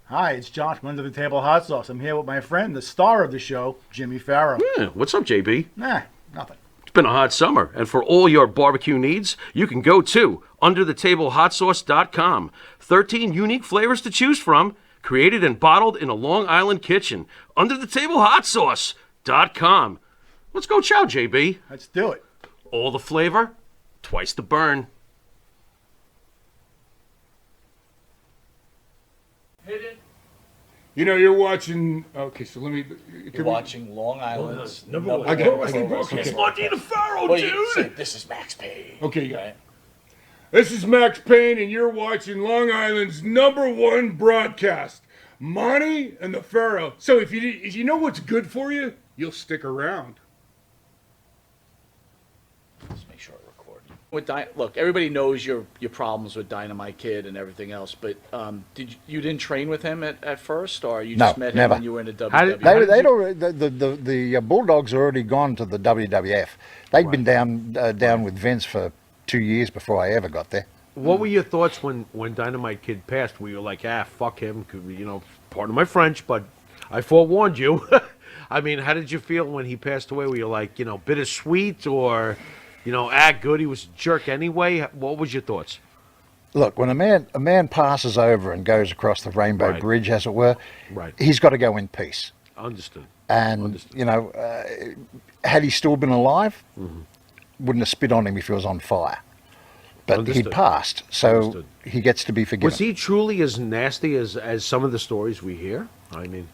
Hi, it's John from Under the Table Hot Sauce. I'm here with my friend, the star of the show, Jimmy Farrow. Yeah, what's up, JB? Nah, nothing. It's been a hot summer, and for all your barbecue needs, you can go to underthetablehotsauce.com. 13 unique flavors to choose from, created and bottled in a Long Island kitchen. Underthetablehotsauce.com. Let's go chow, JB. Let's do it. All the flavor, twice the burn. Hit it. You know, you're watching. Okay, so let me. You're watching Long Island's number number one. I get- one I get- pro okay. wrestling. It's Martina Farrow, Well, you dude. say, this is Max Payne. Okay, yeah. Right? This is Max Payne, and you're watching Long Island's #1 broadcast, Monty and the Pharaoh. So if you know what's good for you, you'll stick around. Let's make sure I record. Look, everybody knows your problems with Dynamite Kid and everything else, but you didn't train with him at first, or you just No, met him never. when you were in the How did- WWE? They'd already, the Bulldogs are already gone to the WWF. They'd been down with Vince for 2 years before I ever got there. What were your thoughts when Dynamite Kid passed? Were you like, fuck him? You know, pardon my French, but I forewarned you. I mean, how did you feel when he passed away? Were you like, bittersweet, or, good, he was a jerk anyway? What was your thoughts? Look, when a man passes over and goes across the Rainbow Right. Bridge, as it were, Right. he's got to go in peace. Understood. And Understood. had he still been alive, Mm-hmm. wouldn't have spit on him if he was on fire. But Understood. he'd passed, so Understood. he gets to be forgiven. Was he truly as nasty as some of the stories we hear? I mean,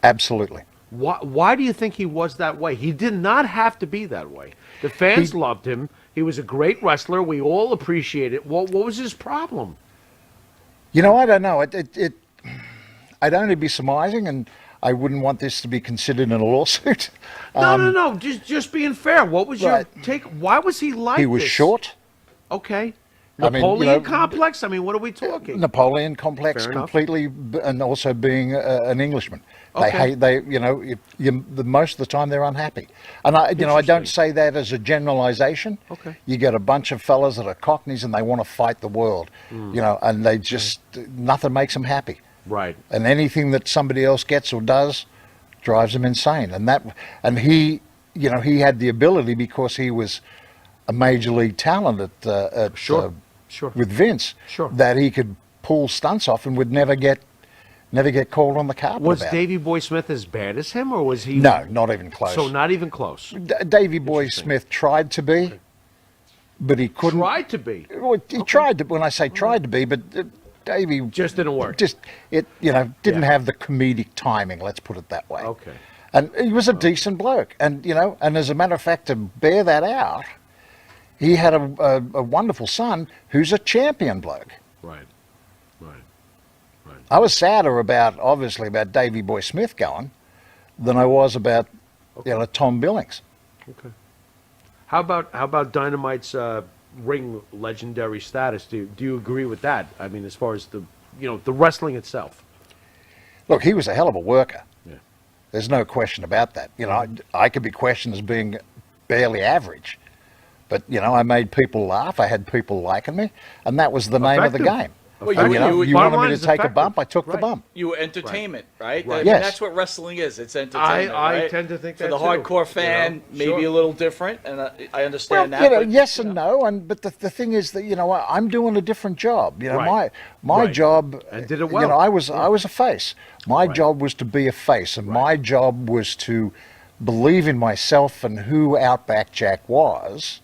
Absolutely. why do you think he was that way? He did not have to be that way. The fans loved him. He was a great wrestler. We all appreciate it. What was his problem? I don't know. I'd only be surmising, and I wouldn't want this to be considered in a lawsuit. No. Just being fair. What was Right. your take? Why was he like He was this? short. Okay. I mean, Napoleon complex? I mean, what are we talking? Napoleon complex Fair enough. completely, and also being an Englishman. Okay. Most of the time they're unhappy. And I don't Interesting. say that as a generalization. Okay. You get a bunch of fellas that are cockneys and they want to fight the world, and they just, nothing makes them happy. Right. And anything that somebody else gets or does drives them insane. And he had the ability, because he was a major league talent Sure. with Vince, Sure. that he could pull stunts off and would never get called on the carpet Was about Davey Boy Smith as bad as him, or was he? it. No, not even close. So not even close. Davey Boy Interesting. Smith tried to be, but he couldn't. Tried to be. Well, he tried to. When I say tried to be, but Davey Just didn't work. didn't Yeah. have the comedic timing. Let's put it that way. Okay. And he was a decent bloke, and as a matter of fact, to bear that out, he had a wonderful son who's a champion bloke. Right. Right. I was sadder obviously about Davey Boy Smith going than I was about Tom Billings. Okay. How about Dynamite's ring legendary status? Do you agree with that? I mean, as far as the wrestling itself. Look, he was a hell of a worker. Yeah. There's no question about that. I could be questioned as being barely average, but I made people laugh. I had people liking me, and that was the name of the Effective. game. Well, And, you- you bottom wanted line me is to take a effective. bump, I took the Right. bump. You were entertainment, right? Right. I mean, Yes. that's what wrestling is. It's entertainment. I right? tend to think for that the too, hardcore fan, you know? maybe Sure. a little different, and I Well, understand that. but, yes and no, but the thing is that I'm doing a different job. Right. My Right. job, And did it well. I was a face. My Right. job was to be a face, and my job was to believe in myself and who Outback Jack was,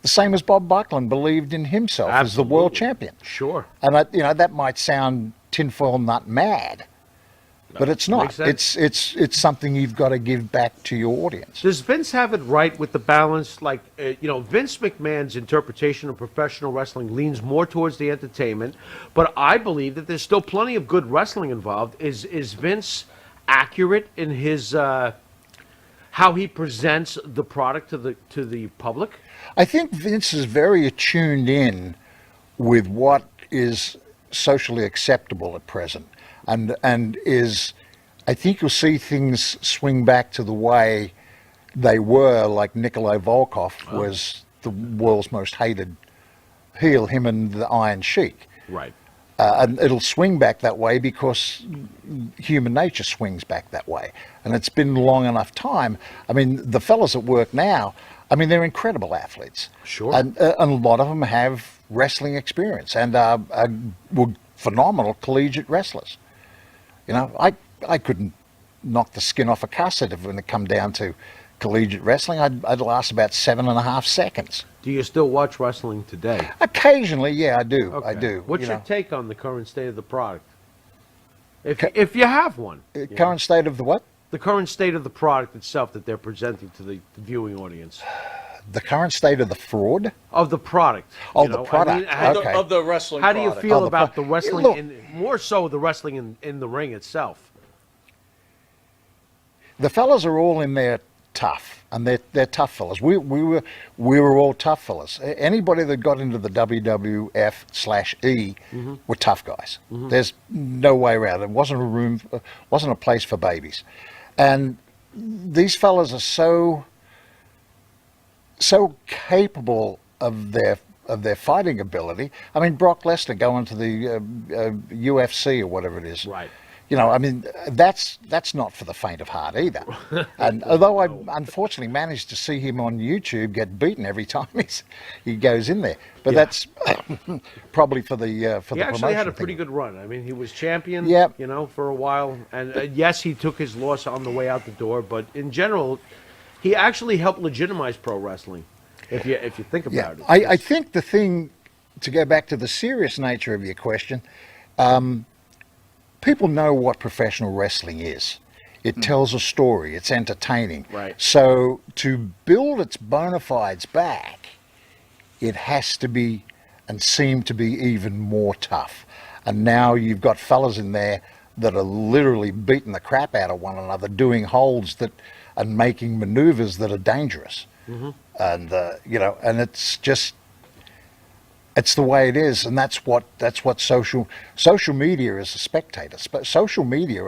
the same as Bob Buckland believed in himself as the world Absolutely. champion. Sure. And that might sound tinfoil nut mad, but it's not. Makes sense. It's something you've got to give back to your audience. Does Vince have it right with the balance? Like, Vince McMahon's interpretation of professional wrestling leans more towards the entertainment, but I believe that there's still plenty of good wrestling involved. Is Vince accurate in his how he presents the product to the public? I think Vince is very attuned in with what is socially acceptable at present, and is, I think you'll see things swing back to the way they were, like Nikolai Volkov was the world's most hated heel, him and the Iron Sheik. Right. And it'll swing back that way because human nature swings back that way. And it's been long enough time. I mean, the fellas at work now, I mean, they're incredible athletes. Sure. And a lot of them have wrestling experience and were phenomenal collegiate wrestlers. You know, I couldn't knock the skin off a cussard when it come down to collegiate wrestling. I'd last about 7.5 seconds. Do you still watch wrestling today? Occasionally, yeah, I do. Okay. I do. What's you your know. take on the current state of the product? If you have one. Current state of the what? The current state of the product itself that they're presenting to the viewing audience. The current state of the fraud? Of the product. Oh, you the know? product. Okay. Of the wrestling How do you product. feel the about pro- the wrestling, Look- more so the wrestling in the ring itself? The fellas are all in there tough, and they're tough fellas. We were all tough fellas. Anybody that got into the WWF/E were tough guys. There's no way around it. It wasn't a place for babies. And these fellas are so capable of their fighting ability. I mean, Brock Lesnar going to the UFC or whatever it is. Right. You know, I mean, that's not for the faint of heart either. And although I unfortunately managed to see him on YouTube get beaten every time he goes in there, but that's probably for the He actually promotion had a thing. pretty good run. I mean, he was champion, Yep. you know, for a while. And yes, he took his loss on the way out the door, but in general, he actually helped legitimize pro wrestling, if you think about it. I think the thing, to go back to the serious nature of your question, people know what professional wrestling is. It tells a story. It's entertaining. Right. So to build its bona fides back, it has to be and seem to be even more tough. And now you've got fellas in there that are literally beating the crap out of one another, doing holds and making maneuvers that are dangerous. And you know, and it's the way it is, and that's what social media is a spectator. Social media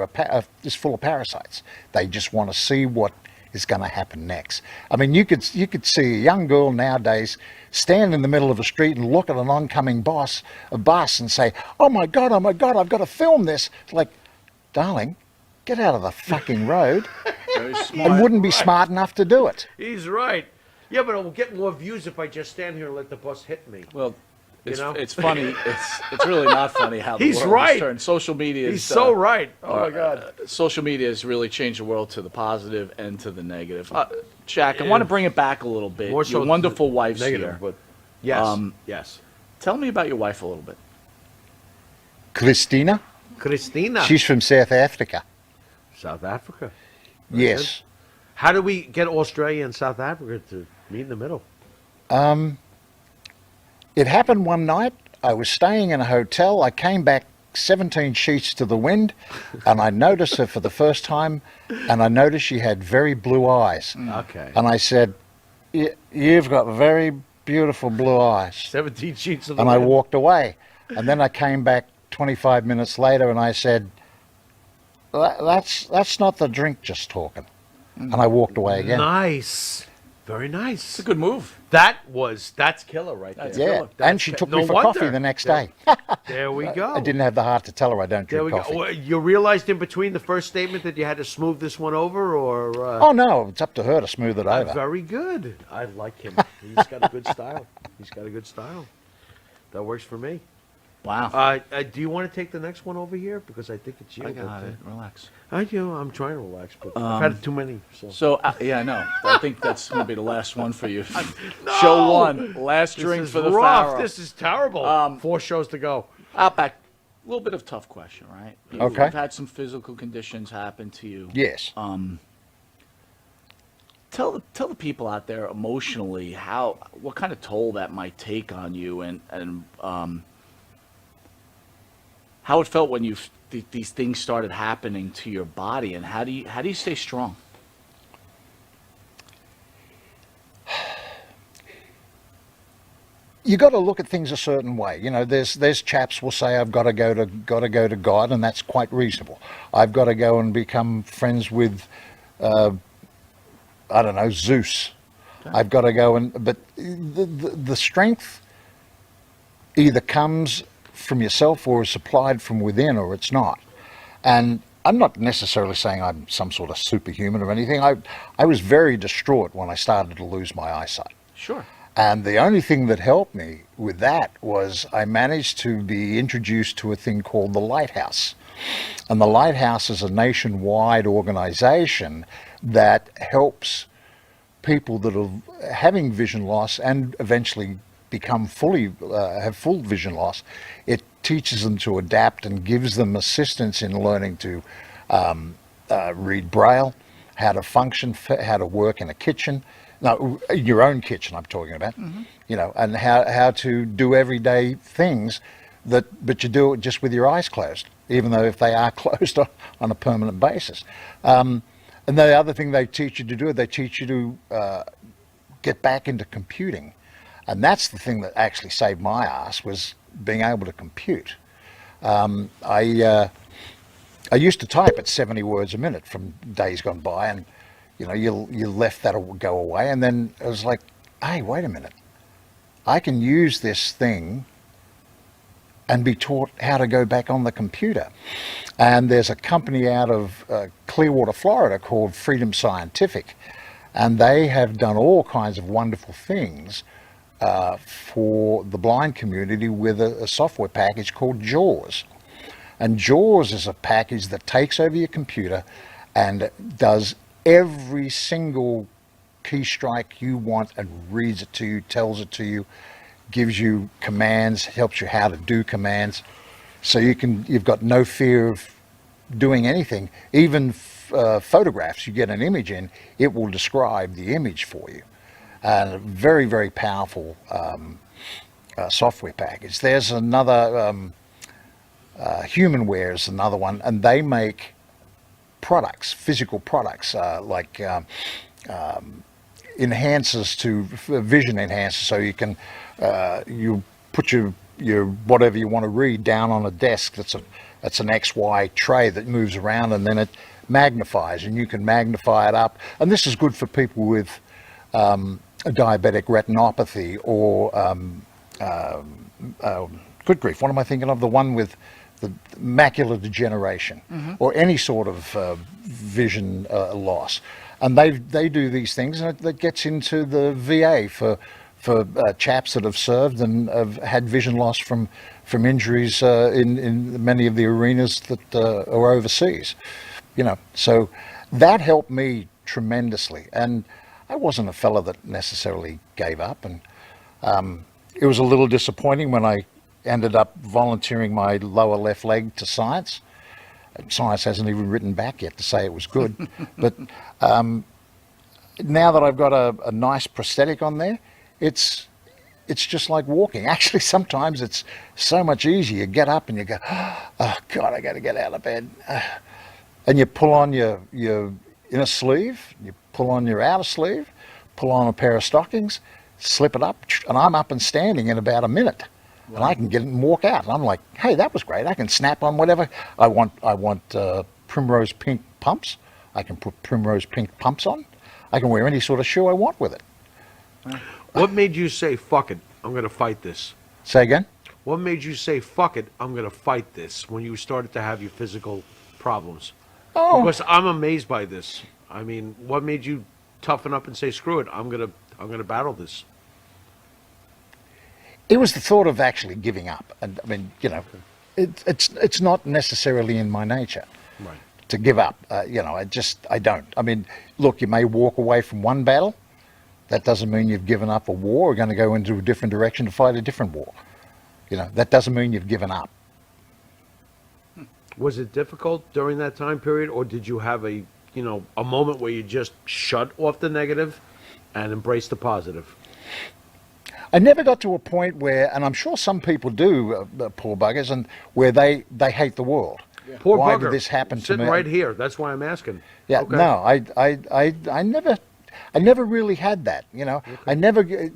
is full of parasites. They just want to see what is going to happen next. I mean, you could see a young girl nowadays stand in the middle of a street and look at an oncoming bus and say, "Oh my God, I've got to film this." It's like, darling, get out of the fucking road. Very smart. And wouldn't be smart enough to do it. He's right. Yeah, but it will get more views if I just stand here and let the bus hit me. Well, it's, know? it's funny. It's really not funny how the He's world right. has turned. Social media. He's is, so right. Oh my God. Social media has really changed the world to the positive and to the negative. Jack, I want to bring it back a little bit. More so Your wonderful to wife's negative, here. but yes, yes. Tell me about your wife a little bit. Christina, Christina, she's from South Africa. South Africa. Very Yes. good. How do we get Australia and South Africa to meet in the middle? It happened one night. I was staying in a hotel. I came back 17 sheets to the wind, and I noticed her for the first time, and I noticed she had very blue eyes. Okay. And I said, "You've got very beautiful blue eyes." 17 sheets of the And I wind. walked away. And then I came back 25 minutes later, and I said, that's not the drink just talking. And I walked away again. Nice. Very nice. It's a good move. That's killer right there. That's Yeah, Philip. and she took me for coffee the next day. There we go. I didn't have the heart to tell her I don't There drink we coffee. go. Well, you realized in between the first statement that you had to smooth this one over, or? Oh no, it's up to her to smooth it over. Very good. I like him. He's got a good style. He's got a good style. That works for me. Wow. Do you want to take the next one over here? Because I think it's you. I but, got it. Relax. I'm trying to relax, but I've had too many. So. So, yeah, I know. I think that's going to be the last one for you. Show one. Last This drink is for the rough. Pharaoh. This is terrible. 4 shows to go. Outback. A little bit of tough question, right? Okay. You've had some physical conditions happen to you. Yes. Tell the people out there emotionally what kind of toll that might take on you, and how it felt when these things started happening to your body, and how do you stay strong? You got to look at things a certain way. You know, there's chaps will say I've got to go to God, and that's quite reasonable. I've got to go and become friends with, I don't know, Zeus. I've got to go but the strength either comes from yourself or is supplied from within or it's not. And I'm not necessarily saying I'm some sort of superhuman or anything. I was very distraught when I started to lose my eyesight. Sure. And the only thing that helped me with that was I managed to be introduced to a thing called the Lighthouse. And the Lighthouse is a nationwide organization that helps people that are having vision loss and eventually become have full vision loss. It teaches them to adapt and gives them assistance in learning to read Braille, how to function, how to work in a kitchen. No, your own kitchen I'm talking about, you know, and how to do everyday things but you do it just with your eyes closed, even though if they are closed on a permanent basis. And the other thing they teach you to do, they teach you to get back into computing. And that's the thing that actually saved my ass, was being able to compute. I used to type at 70 words a minute from days gone by, and you know, you left that go away, and then it was like, hey, wait a minute. I can use this thing and be taught how to go back on the computer. And there's a company out of Clearwater, Florida called Freedom Scientific, and they have done all kinds of wonderful things for the blind community with a software package called JAWS. And JAWS is a package that takes over your computer and does every single key strike you want and reads it to you, tells it to you, gives you commands, helps you how to do commands. So you've got no fear of doing anything. Even photographs, you get an image in, it will describe the image for you. And a very, very powerful software package. There's another, Humanware is another one, and they make products, physical products, like enhancers to vision enhancers, so you can you put your whatever you want to read down on a desk that's an XY tray that moves around, and then it magnifies, and you can magnify it up. And this is good for people with a diabetic retinopathy or good grief, what am I thinking of? The one with the macular degeneration, or any sort of vision loss. And they do these things, and that gets into the VA for chaps that have served and have had vision loss from injuries in many of the arenas that are overseas. You know, so that helped me tremendously. And I wasn't a fella that necessarily gave up, and it was a little disappointing when I ended up volunteering my lower left leg to science. Science hasn't even written back yet to say it was good. But now that I've got a nice prosthetic on there, it's just like walking. Actually, sometimes it's so much easier. You get up and you go, oh God, I got to get out of bed. And you pull on your inner sleeve, you pull on your outer sleeve, pull on a pair of stockings, slip it up, and I'm up and standing in about a minute. Wow. And I can get it and walk out. And I'm like, hey, that was great. I can snap on whatever. I want primrose pink pumps. I can put primrose pink pumps on. I can wear any sort of shoe I want with it. What made you say, fuck it, I'm going to fight this? Say again? What made you say, fuck it, I'm going to fight this when you started to have your physical problems? Oh. Because I'm amazed by this. I mean, what made you toughen up and say, screw it, I'm going to battle this? It was the thought of actually giving up. And I mean, you know, it's not necessarily in my nature to give up. You know, I don't. I mean, look, you may walk away from one battle. That doesn't mean you've given up a war or going to go into a different direction to fight a different war. You know, that doesn't mean you've given up. Was it difficult during that time period, or did you have a moment where you just shut off the negative and embrace the positive? I never got to a point where, and I'm sure some people do, poor buggers, and where they hate the world. Yeah. Poor why bugger. Did this happen to me? Sitting right here. That's why I'm asking. Yeah, okay. No, I never really had that. You know, okay.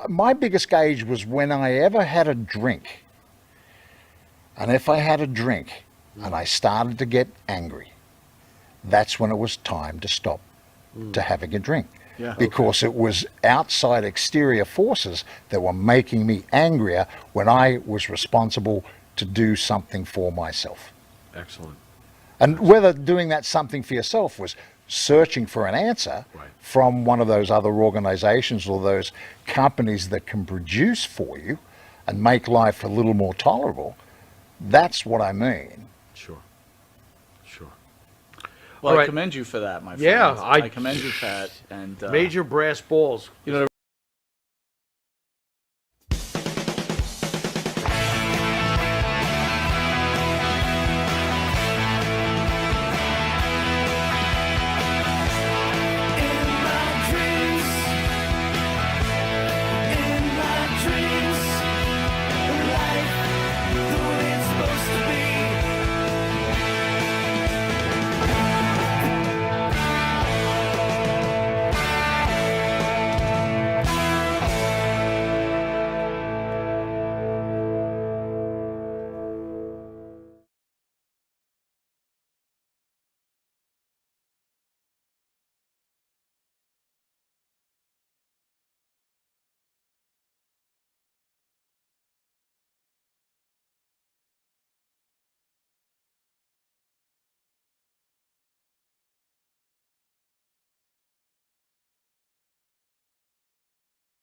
My biggest gauge was when I ever had a drink. And if I had a drink and I started to get angry, that's when it was time to stop to having a drink. Yeah. because it was outside exterior forces that were making me angrier when I was responsible to do something for myself. Excellent. And whether doing that something for yourself was searching for an answer Right. from one of those other organizations or those companies that can produce for you and make life a little more tolerable, that's what I mean. Sure. Sure. Well, All I right. commend you for that, my friend. Yeah, I commend you, Pat. And Major brass balls. you know.